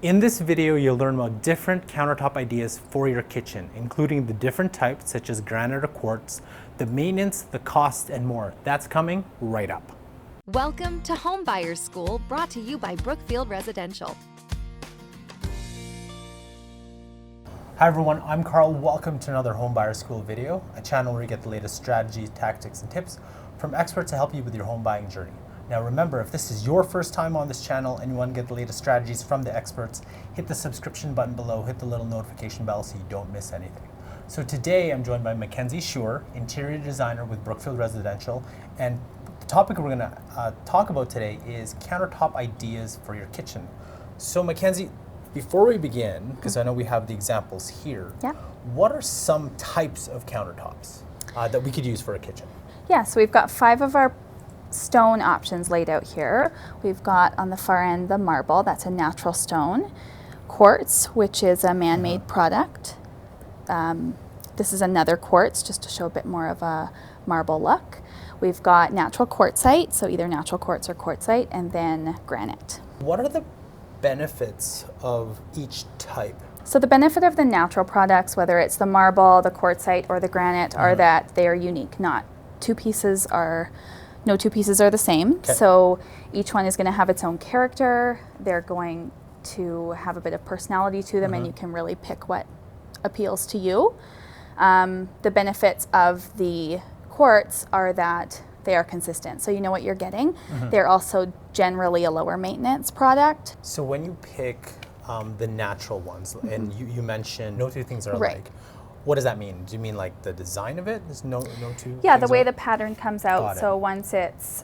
In this video, you'll learn about different countertop ideas for your kitchen, including the different types such as granite or quartz, the maintenance, the cost, and more. That's coming right up. Welcome to Home Buyers School, brought to you by Brookfield Residential. Hi everyone, I'm Carl. Welcome to another Home Buyers School video, a channel where you get the latest strategies, tactics, and tips from experts to help you with your home buying journey. Now remember, if this is your first time on this channel and you want to get the latest strategies from the experts, hit the subscription button below, hit the little notification bell so you don't miss anything. So today I'm joined by Mackenzie Schur, interior designer with Brookfield Residential, and the topic we're going to talk about today is countertop ideas for your kitchen. So Mackenzie, before we begin, because I know we have the examples here, what are some types of countertops that we could use for a kitchen? Yeah, so we've got 5 of our stone options laid out here. We've got on the far end the marble, that's a natural stone. Quartz, which is a man-made product. This is another quartz, just to show a bit more of a marble look. We've got natural quartzite, so either natural quartz or quartzite, and then granite. What are the benefits of each type? So the benefit of the natural products, whether it's the marble, the quartzite, or the granite, are that they are unique. No two pieces are the same. Okay. So each one is going to have its own character. They're going to have a bit of personality to them, and you can really pick what appeals to you. The benefits of the quartz are that they are consistent, so you know what you're getting. They're also generally a lower maintenance product. So when you pick the natural ones, and you mentioned no two things are alike, what does that mean? Do you mean like the design of it? There's no two? Yeah, the way the pattern comes out. So once it's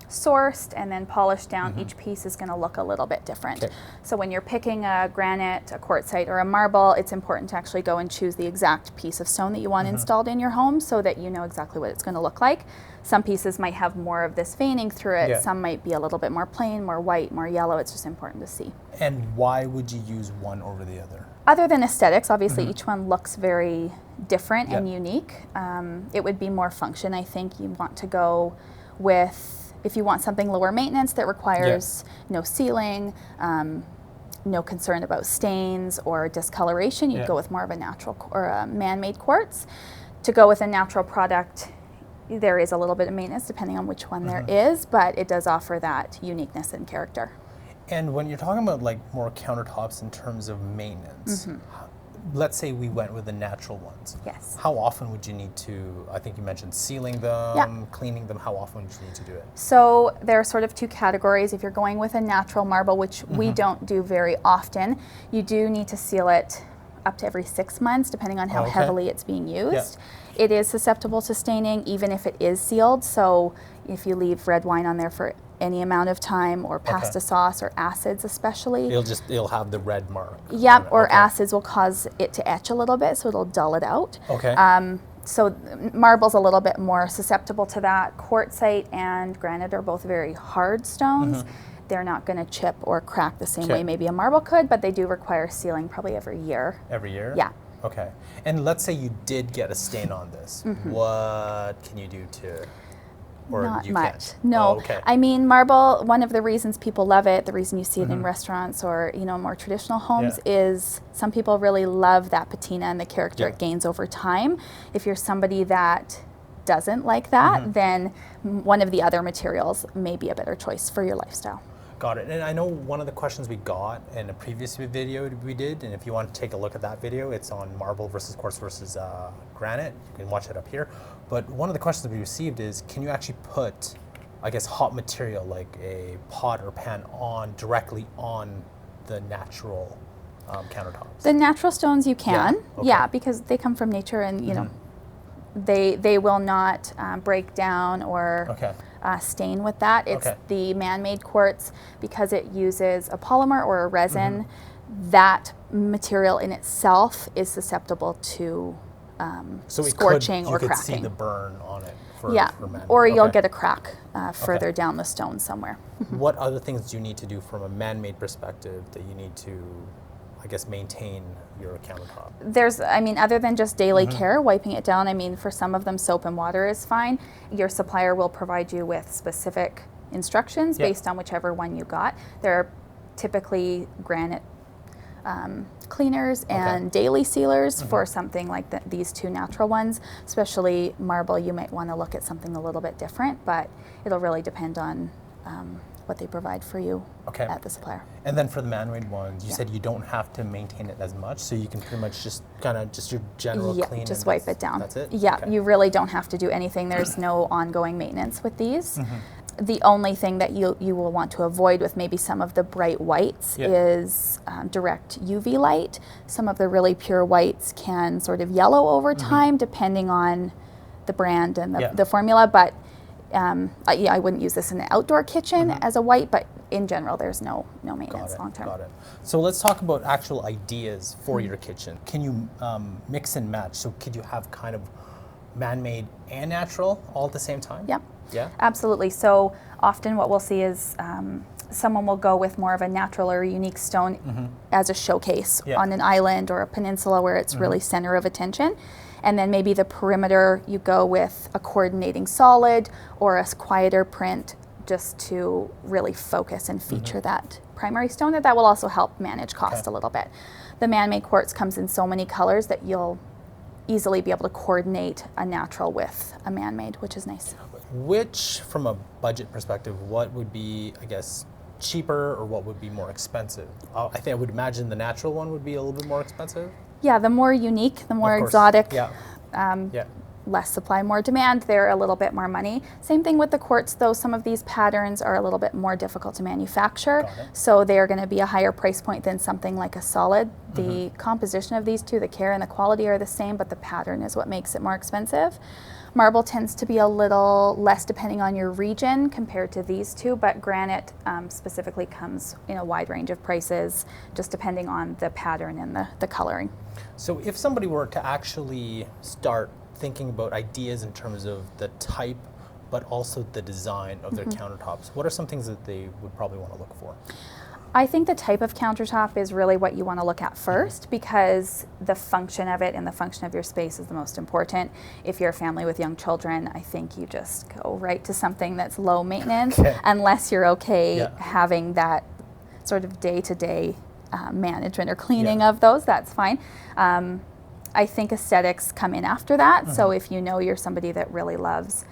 sourced and then polished down, each piece is going to look a little bit different. Okay. So when you're picking a granite, a quartzite, or a marble, it's important to actually go and choose the exact piece of stone that you want installed in your home so that you know exactly what it's going to look like. Some pieces might have more of this veining through it. Some might be a little bit more plain, more white, more yellow. It's just important to see. And why would you use one over the other? Other than aesthetics, obviously each one looks very different and unique. It would be more function. I think you want to go with, if you want something lower maintenance that requires no sealing, no concern about stains or discoloration, you'd go with more of a natural or a man-made quartz. To go with a natural product, there is a little bit of maintenance depending on which one there is, but it does offer that uniqueness and character. And when you're talking about like more countertops in terms of maintenance, let's say we went with the natural ones. Yes. How often would you need to, I think you mentioned sealing them, cleaning them, how often would you need to do it? So there are sort of 2 categories. If you're going with a natural marble, which we don't do very often, you do need to seal it up to every 6 months, depending on how heavily it's being used. It is susceptible to staining, even if it is sealed. So if you leave red wine on there for any amount of time, or pasta sauce, or acids especially, it'll have the red mark. Yep, or acids will cause it to etch a little bit, so it'll dull it out. So marble's a little bit more susceptible to that. Quartzite and granite are both very hard stones. They're not going to chip or crack the same way maybe a marble could, but they do require sealing probably every year. Every year? Yeah. Okay. And let's say you did get a stain on this. What can you do to... Or not you much. Can't? No. I mean, marble, one of the reasons people love it, the reason you see it in restaurants or, you know, more traditional homes is some people really love that patina and the character it gains over time. If you're somebody that doesn't like that, then one of the other materials may be a better choice for your lifestyle. Got it. And I know one of the questions we got in a previous video we did, and if you want to take a look at that video, it's on marble versus quartz versus granite. You can watch it up here. But one of the questions we received is, can you actually put, I guess, hot material like a pot or pan directly on the natural countertops? The natural stones you can, because they come from nature, and you know, they will not break down or stain with that. It's the man-made quartz, because it uses a polymer or a resin. That material in itself is susceptible to scorching or cracking. You could see the burn on it for or you'll get a crack further down the stone somewhere. What other things do you need to do from a man-made perspective that you need to, I guess, maintain your countertop? There's, I mean, other than just daily care, wiping it down, I mean, for some of them, soap and water is fine. Your supplier will provide you with specific instructions based on whichever one you got. There are typically granite cleaners and daily sealers for something like these two natural ones. Especially marble, you might want to look at something a little bit different, but it'll really depend on what they provide for you at the supplier. And then for the man-made ones, you said you don't have to maintain it as much, so you can pretty much just kind of just your general clean. Just wipe it down. That's it? Yeah, you really don't have to do anything. There's no ongoing maintenance with these. The only thing that you will want to avoid with maybe some of the bright whites is direct UV light. Some of the really pure whites can sort of yellow over time depending on the brand and the formula, but I wouldn't use this in an outdoor kitchen as a white, but in general there's no maintenance long term. Got it. So let's talk about actual ideas for your kitchen. Can you mix and match? So could you have kind of man-made and natural all at the same time? Yeah. Yeah? Absolutely. So often what we'll see is someone will go with more of a natural or unique stone as a showcase on an island or a peninsula where it's really center of attention. And then maybe the perimeter, you go with a coordinating solid or a quieter print just to really focus and feature that primary stone. That will also help manage cost a little bit. The man-made quartz comes in so many colors that you'll easily be able to coordinate a natural with a man-made, which is nice. Which, from a budget perspective, what would be, I guess, cheaper or what would be more expensive? I think I would imagine the natural one would be a little bit more expensive. Yeah, the more unique, the more exotic, Yeah. less supply, more demand, they're a little bit more money. Same thing with the quartz, though some of these patterns are a little bit more difficult to manufacture, so they're going to be a higher price point than something like a solid. The composition of these two, the care and the quality are the same, but the pattern is what makes it more expensive. Marble tends to be a little less depending on your region compared to these two, but granite specifically comes in a wide range of prices, just depending on the pattern and the coloring. So if somebody were to actually start thinking about ideas in terms of the type, but also the design of their countertops, what are some things that they would probably want to look for? I think the type of countertop is really what you want to look at first, because the function of it and the function of your space is the most important. If you're a family with young children, I think you just go right to something that's low maintenance, unless you're having that sort of day-to-day management or cleaning of those, that's fine. I think aesthetics come in after that, so if you know you're somebody that really loves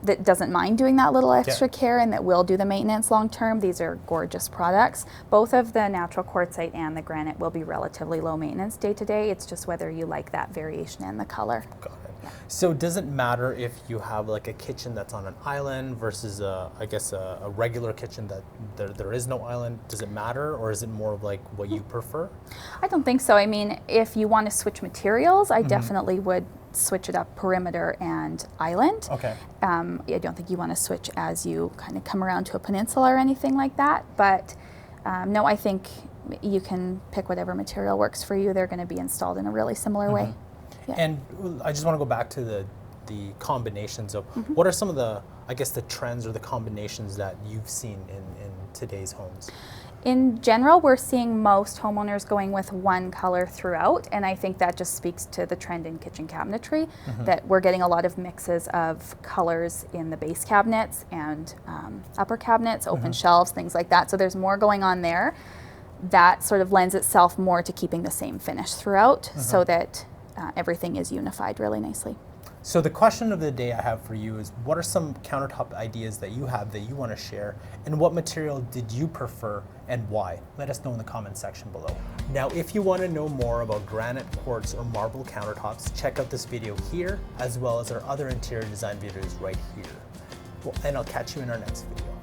that doesn't mind doing that little extra care and that will do the maintenance long term, these are gorgeous products. Both of the natural quartzite and the granite will be relatively low maintenance day to day. It's just whether you like that variation in the color. Got it. So does it matter if you have like a kitchen that's on an island versus I guess a regular kitchen that there is no island? Does it matter, or is it more of like what you prefer? I don't think so. I mean, if you want to switch materials, I definitely would switch it up perimeter and island. I don't think you want to switch as you kind of come around to a peninsula or anything like that, but no, I think you can pick whatever material works for you. They're going to be installed in a really similar way. And I just want to go back to the combinations of what are some of the, I guess, the trends or the combinations that you've seen in today's homes? In general, we're seeing most homeowners going with one color throughout, and I think that just speaks to the trend in kitchen cabinetry, that we're getting a lot of mixes of colors in the base cabinets and upper cabinets, open shelves, things like that. So there's more going on there. That sort of lends itself more to keeping the same finish throughout, so that everything is unified really nicely. So the question of the day I have for you is, what are some countertop ideas that you have that you want to share, and what material did you prefer and why? Let us know in the comments section below. Now, if you want to know more about granite, quartz, or marble countertops, check out this video here, as well as our other interior design videos right here. Well, and I'll catch you in our next video.